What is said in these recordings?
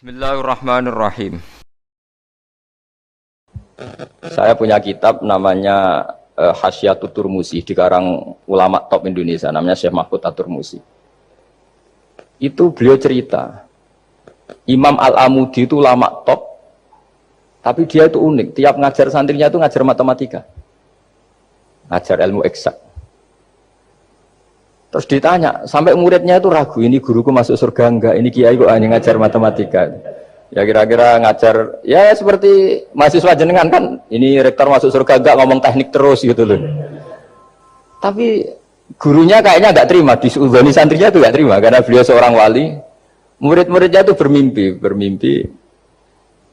Bismillahirrahmanirrahim. Saya punya kitab namanya Hasyiatut Turmuzi, dikarang ulama top Indonesia, namanya Syekh Mahfud At-Turmuzi. Itu beliau cerita, Imam Al-Amudi itu ulama top, tapi dia itu unik, tiap ngajar santrinya itu ngajar matematika, ngajar ilmu eksak. Terus ditanya, sampai muridnya itu ragu, ini guruku masuk surga enggak, ini kiai kok hanya ngajar matematika. Ya kira-kira ngajar, ya seperti mahasiswa jenengan kan, ini rektor masuk surga enggak, ngomong teknik terus gitu loh. Tapi gurunya kayaknya enggak terima, disuudhoni santrinya itu enggak terima, karena beliau seorang wali. Murid-muridnya itu bermimpi.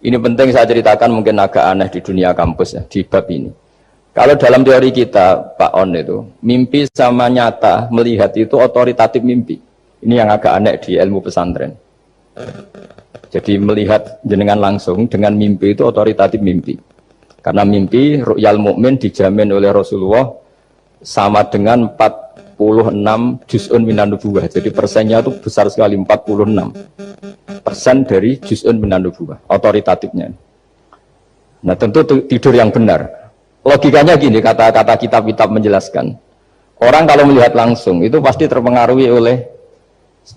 Ini penting saya ceritakan, mungkin agak aneh di dunia kampus ya, di bab ini. Kalau dalam teori kita, Pak On itu, mimpi sama nyata, melihat itu otoritatif mimpi. Ini yang agak aneh di ilmu pesantren. Jadi melihat jenengan langsung dengan mimpi itu otoritatif mimpi. Karena mimpi, ru'yal mukmin dijamin oleh Rasulullah sama dengan 46 juz'un minan nubuwah. Jadi persennya itu besar sekali, 46% dari juz'un minan nubuwah, otoritatifnya. Nah tentu tidur yang benar. Logikanya gini, kata-kata kitab-kitab menjelaskan. Orang kalau melihat langsung itu pasti terpengaruhi oleh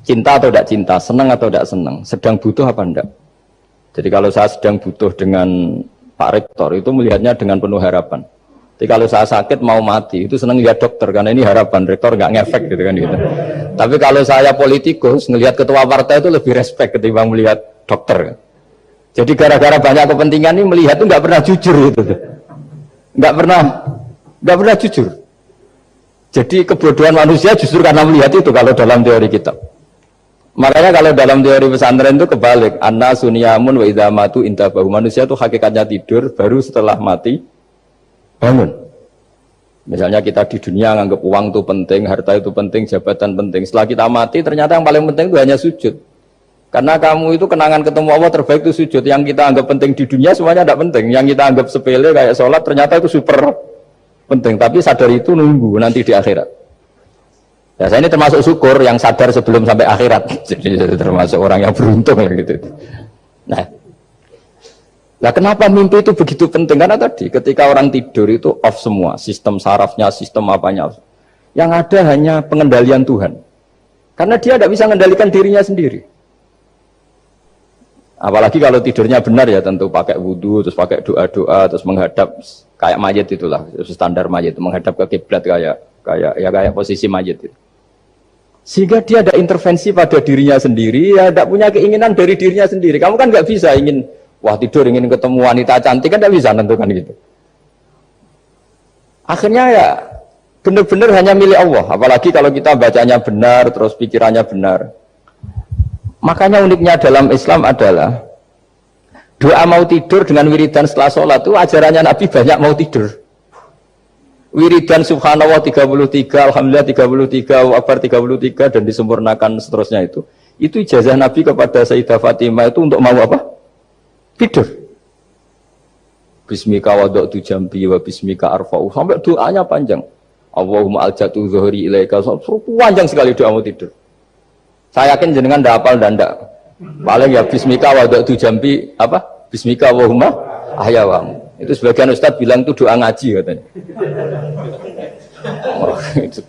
cinta atau tidak cinta, senang atau tidak senang, sedang butuh apa enggak. Jadi kalau saya sedang butuh dengan Pak Rektor itu melihatnya dengan penuh harapan. Jadi kalau saya sakit mau mati itu senang lihat dokter karena ini harapan, Rektor nggak ngefek gitu kan gitu. Tapi kalau saya politikus ngelihat ketua partai itu lebih respect ketimbang melihat dokter. Jadi gara-gara banyak kepentingan ini melihat itu nggak pernah jujur gitu. Nggak pernah jujur. Jadi kebodohan manusia justru karena melihat itu kalau dalam teori kitab. Makanya kalau dalam teori pesantren itu kebalik, anna sunyamun wa idza matu intabahu. Manusia itu hakikatnya tidur, baru setelah mati bangun. Misalnya kita di dunia nganggap uang itu penting, harta itu penting, jabatan penting. Setelah kita mati ternyata yang paling penting itu hanya sujud. Karena kamu itu kenangan ketemu Allah terbaik itu sujud. Yang kita anggap penting di dunia semuanya tidak penting. Yang kita anggap sepele kayak sholat ternyata itu super penting. Tapi sadar itu nunggu nanti di akhirat. Ya saya ini termasuk syukur yang sadar sebelum sampai akhirat. Jadi termasuk orang yang beruntung gitu. Nah kenapa mimpi itu begitu penting? Karena tadi ketika orang tidur itu off semua. Sistem sarafnya, sistem apanya. Yang ada hanya pengendalian Tuhan. Karena dia tidak bisa mengendalikan dirinya sendiri. Apalagi kalau tidurnya benar ya tentu pakai wudhu, terus pakai doa-doa, terus menghadap kayak mayit itulah, standar mayit, menghadap ke kiblat kayak posisi mayit itu. Sehingga dia ada intervensi pada dirinya sendiri, ya tidak punya keinginan dari dirinya sendiri. Kamu kan nggak bisa ingin, wah tidur ingin ketemu wanita cantik kan tidak bisa tentukan gitu. Akhirnya ya benar-benar hanya milik Allah. Apalagi kalau kita bacanya benar, terus pikirannya benar. Makanya uniknya dalam Islam adalah doa mau tidur dengan wiridan setelah sholat itu ajarannya Nabi banyak mau tidur. Wiridan subhanallah 33, alhamdulillah 33, akbar 33 dan disempurnakan seterusnya itu. Itu ijazah Nabi kepada Sayyidah Fatimah itu untuk mau apa? Tidur. Bismika wada'tu jambi wa bismika arfa'u. Sampai doanya panjang. Allahumma aljatu zuhri ilaika. Panjang sekali doa mau tidur. Saya yakin jenengan tidak hafal dan tidak. Paling ya bismika wada'tu jambi apa? Bismika wahumma ahyawamu. Itu sebagian ustadz bilang itu doa ngaji katanya. Oh, itu.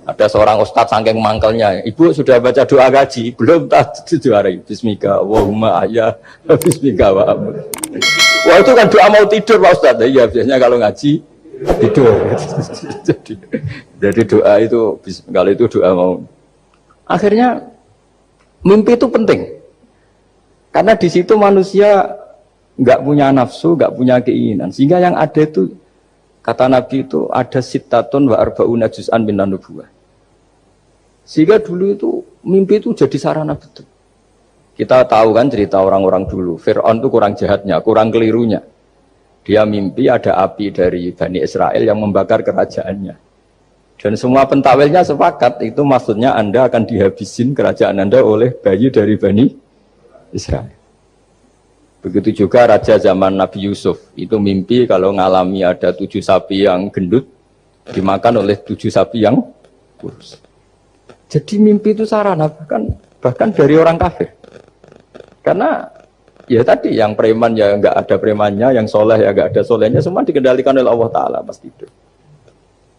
Ada seorang ustadz saking mangkelnya, ibu sudah baca doa ngaji? Belum, tak juara. Bismika wahumma ahya, bismika wahumma. Wah itu kan doa mau tidur Pak Ustadz. Iya biasanya kalau ngaji tidur. jadi doa itu, kalau itu doa mau. Akhirnya mimpi itu penting, karena di situ manusia nggak punya nafsu, nggak punya keinginan, sehingga yang ada itu kata Nabi itu ada sittatun wa arba'una juz'an minan nubuwah. Sehingga dulu itu mimpi itu jadi sarana betul. Kita tahu kan cerita orang-orang dulu, Fir'aun itu kurang jahatnya, kurang kelirunya. Dia mimpi ada api dari Bani Israel yang membakar kerajaannya. Dan semua pentawilnya sepakat, itu maksudnya Anda akan dihabisin kerajaan Anda oleh bayi dari Bani Israel. Begitu juga raja zaman Nabi Yusuf, itu mimpi kalau ngalami ada 7 sapi yang gendut, dimakan oleh 7 sapi yang kurus. Jadi mimpi itu sarana, bahkan dari orang kafir. Karena ya tadi yang preman ya nggak ada premannya, yang soleh ya nggak ada solehnya, semua dikendalikan oleh Allah Ta'ala pas tidur.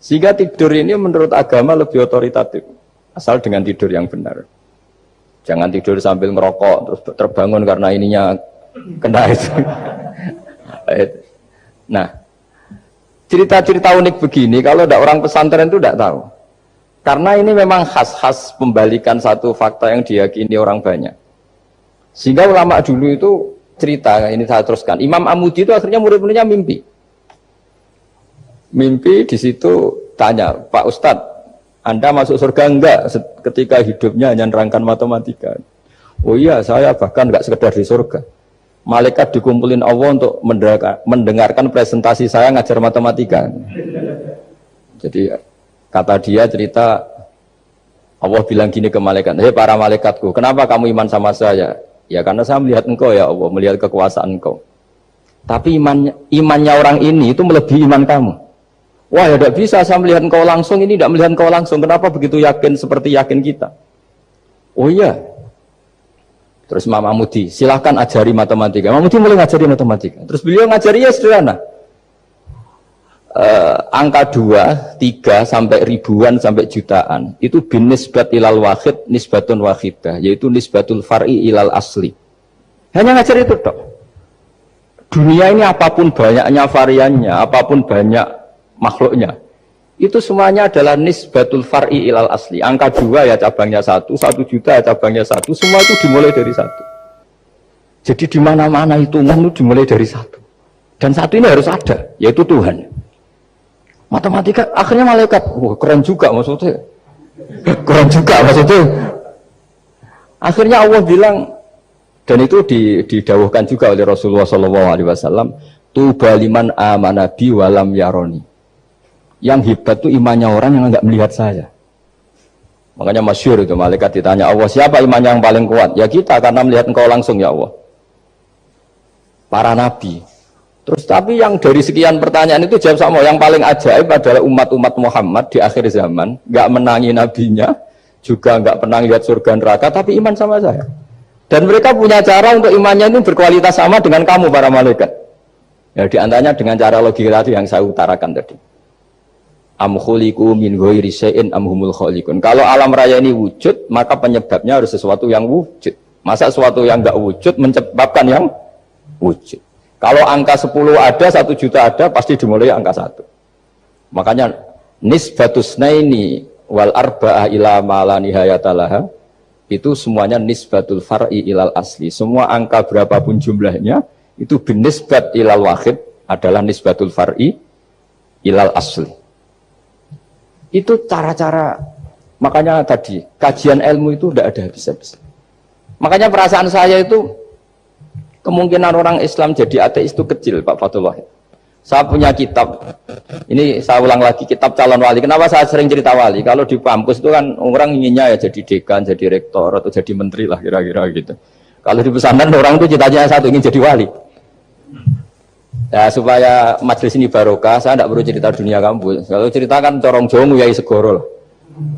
Sehingga tidur ini menurut agama lebih otoritatif, asal dengan tidur yang benar. Jangan tidur sambil ngerokok terus terbangun karena ininya kena itu. Nah, cerita-cerita unik begini kalau tidak orang pesantren itu tidak tahu. Karena ini memang khas-khas pembalikan satu fakta yang diyakini orang banyak. Sehingga ulama dulu itu cerita, ini saya teruskan. Imam Amudi itu akhirnya murid-muridnya mimpi. Mimpi di situ tanya, Pak Ustadz, Anda masuk surga enggak ketika hidupnya hanya nerangkan matematika? Oh iya, saya bahkan enggak sekedar di surga. Malaikat dikumpulin Allah untuk mendengarkan presentasi saya ngajar matematika. Jadi kata dia cerita, Allah bilang gini ke malaikat, hei para malaikatku, kenapa kamu iman sama saya? Ya karena saya melihat engkau ya Allah, melihat kekuasaan engkau. Tapi imannya orang ini itu melebihi iman kamu. Wah ya tidak bisa, saya melihat engkau langsung, ini tidak melihat engkau langsung. Kenapa begitu yakin seperti yakin kita? Oh iya. Terus Imam Amudi, silahkan ajari matematika. Imam Amudi mulai ngajari matematika. Terus beliau ngajari ya sederhana. Angka 2, 3, sampai ribuan, sampai jutaan. Itu bin nisbat ilal wahid, nisbatun wahidah. Yaitu nisbatul far'i ilal asli. Hanya ngajar itu dok. Dunia ini apapun banyaknya variannya, apapun banyak makhluknya, itu semuanya adalah nisbatul far'i ilal asli. Angka 2 ya cabangnya 1, 1 juta ya cabangnya 1, semua itu dimulai dari 1. Jadi di mana-mana hitungan itu dimulai dari 1. Dan 1 ini harus ada, yaitu Tuhan. Matematika akhirnya malaikat, wah keren juga maksudnya. Keren juga maksudnya. Akhirnya Allah bilang, dan itu didawuhkan juga oleh Rasulullah SAW, tuba liman amana bi walam yaroni. Yang hebat itu imannya orang yang enggak melihat saya. Makanya masyhur itu malaikat ditanya Allah, siapa imannya yang paling kuat? Ya kita, karena melihat engkau langsung ya Allah. Para nabi. Terus tapi yang dari sekian pertanyaan itu jawab sama, yang paling ajaib adalah umat-umat Muhammad di akhir zaman, enggak menangi nabinya, juga enggak pernah lihat surga neraka, tapi iman sama saya. Dan mereka punya cara untuk imannya itu berkualitas sama dengan kamu para malaikat. Ya diantaranya dengan cara logika itu yang saya utarakan tadi. Am khuliqu min ghairi syai'in am humul khaliqun. Kalau alam raya ini wujud, maka penyebabnya harus sesuatu yang wujud. Masa sesuatu yang enggak wujud menyebabkan yang wujud. Kalau angka 10 ada, 1 juta ada, pasti dimulai angka 1. Makanya nisbatus naini wal arba'ah ila ma la nihayata laha, itu semuanya nisbatul far'i ilal asli. Semua angka berapapun jumlahnya itu binisbat ilal wahid adalah nisbatul far'i ilal asli. Itu cara-cara, makanya tadi kajian ilmu itu tidak ada habis-habis. Makanya perasaan saya itu kemungkinan orang Islam jadi ateis itu kecil Pak Fatullah. Saya punya kitab, ini saya ulang lagi, kitab calon wali. Kenapa saya sering cerita wali? Kalau di kampus itu kan orang inginnya ya jadi dekan, jadi rektor atau jadi menteri lah kira-kira gitu. Kalau di pesantren orang itu cita-citanya satu, ingin jadi wali. Ya supaya majelis ini barokah, saya tidak perlu cerita dunia kampus. Kalau ceritakan corong jongu ya segoro lah.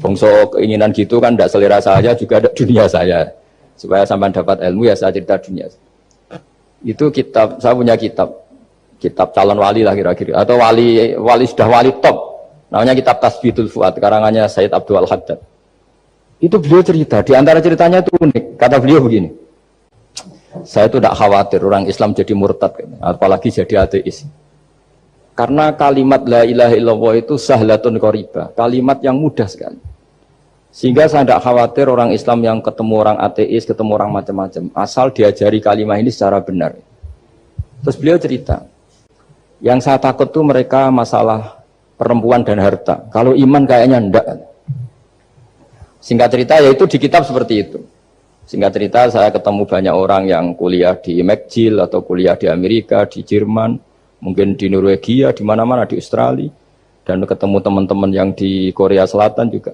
Bongso keinginan gitu kan tidak selera saya, juga ada dunia saya. Supaya sampai dapat ilmu ya saya cerita dunia. Itu kitab, saya punya kitab calon wali lah kira-kira. Atau wali sudah wali top. Namanya kitab Tasbihul Fuad, karangannya Sayyid Abdul Haddad. Itu beliau cerita, di antara ceritanya itu unik. Kata beliau begini. Saya itu tidak khawatir orang Islam jadi murtad, apalagi jadi ateis. Karena kalimat la ilaha illallah itu sahlatun qoribah, kalimat yang mudah sekali. Sehingga saya tidak khawatir orang Islam yang ketemu orang ateis, ketemu orang macam-macam, asal diajari kalimat ini secara benar. Terus beliau cerita, yang saya takut tuh mereka masalah perempuan dan harta. Kalau iman kayaknya enggak. Singkat cerita yaitu di kitab seperti itu. Singkat cerita saya ketemu banyak orang yang kuliah di McGill atau kuliah di Amerika, di Jerman, mungkin di Norwegia, di mana-mana di Australia, dan ketemu teman-teman yang di Korea Selatan juga.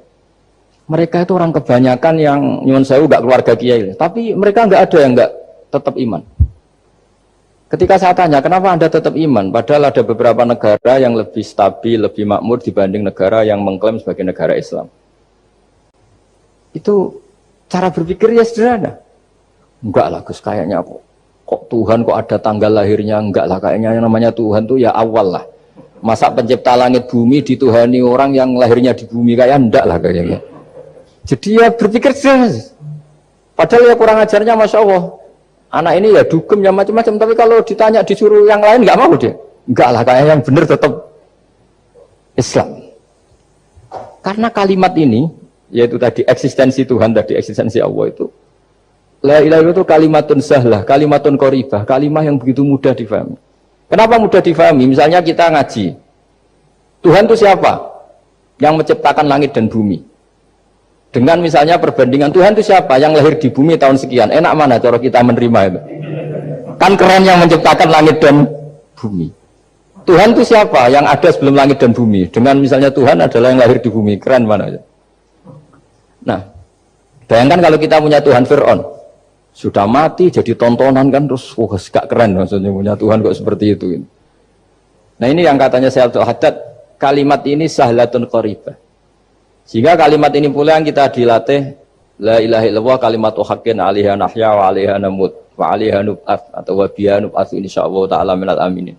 Mereka itu orang kebanyakan yang nyuwun sewu enggak keluarga kiai, tapi mereka enggak ada yang enggak tetap iman. Ketika saya tanya, kenapa Anda tetap iman? Padahal ada beberapa negara yang lebih stabil, lebih makmur dibanding negara yang mengklaim sebagai negara Islam. Itu cara berpikir ya sederhana. Enggak lah Gus, kayaknya kok Tuhan kok ada tanggal lahirnya? Enggak lah, kayaknya yang namanya Tuhan tuh ya awal lah. Masa pencipta langit bumi dituhani orang yang lahirnya di bumi, kayak enggak lah kayaknya. Jadi ya berpikir jelas. Padahal ya kurang ajarnya Masya Allah. Anak ini ya dugem ya macam-macam, tapi kalau ditanya disuruh yang lain enggak mau dia. Enggak lah, kayak yang benar tetap Islam. Karena kalimat ini, yaitu tadi eksistensi Tuhan, tadi eksistensi Allah itu, la ilaha itu kalimatun sahlah, kalimatun qoribah, kalimah yang begitu mudah difahami. Kenapa mudah difahami? Misalnya kita ngaji, Tuhan itu siapa? Yang menciptakan langit dan bumi. Dengan misalnya perbandingan, Tuhan itu siapa? Yang lahir di bumi tahun sekian. Enak mana cara kita menerima itu? Kan keren yang menciptakan langit dan bumi. Tuhan itu siapa? Yang ada sebelum langit dan bumi. Dengan misalnya Tuhan adalah yang lahir di bumi. Keren mana? Nah, bayangkan kalau kita punya Tuhan Fir'aun. Sudah mati jadi tontonan kan, terus wah gak keren maksudnya punya Tuhan kok seperti itu. Nah ini yang katanya Syekh Abdul Haddad, kalimat ini sahlatun qoribah. Sehingga kalimat ini pula yang kita dilatih, la ilaha illallah kalimatu haqqin 'alaiha nahya wa 'alaiha namut wa 'alaiha nub'ats atau wa biha nub'ats insyaallah taala minal aminin.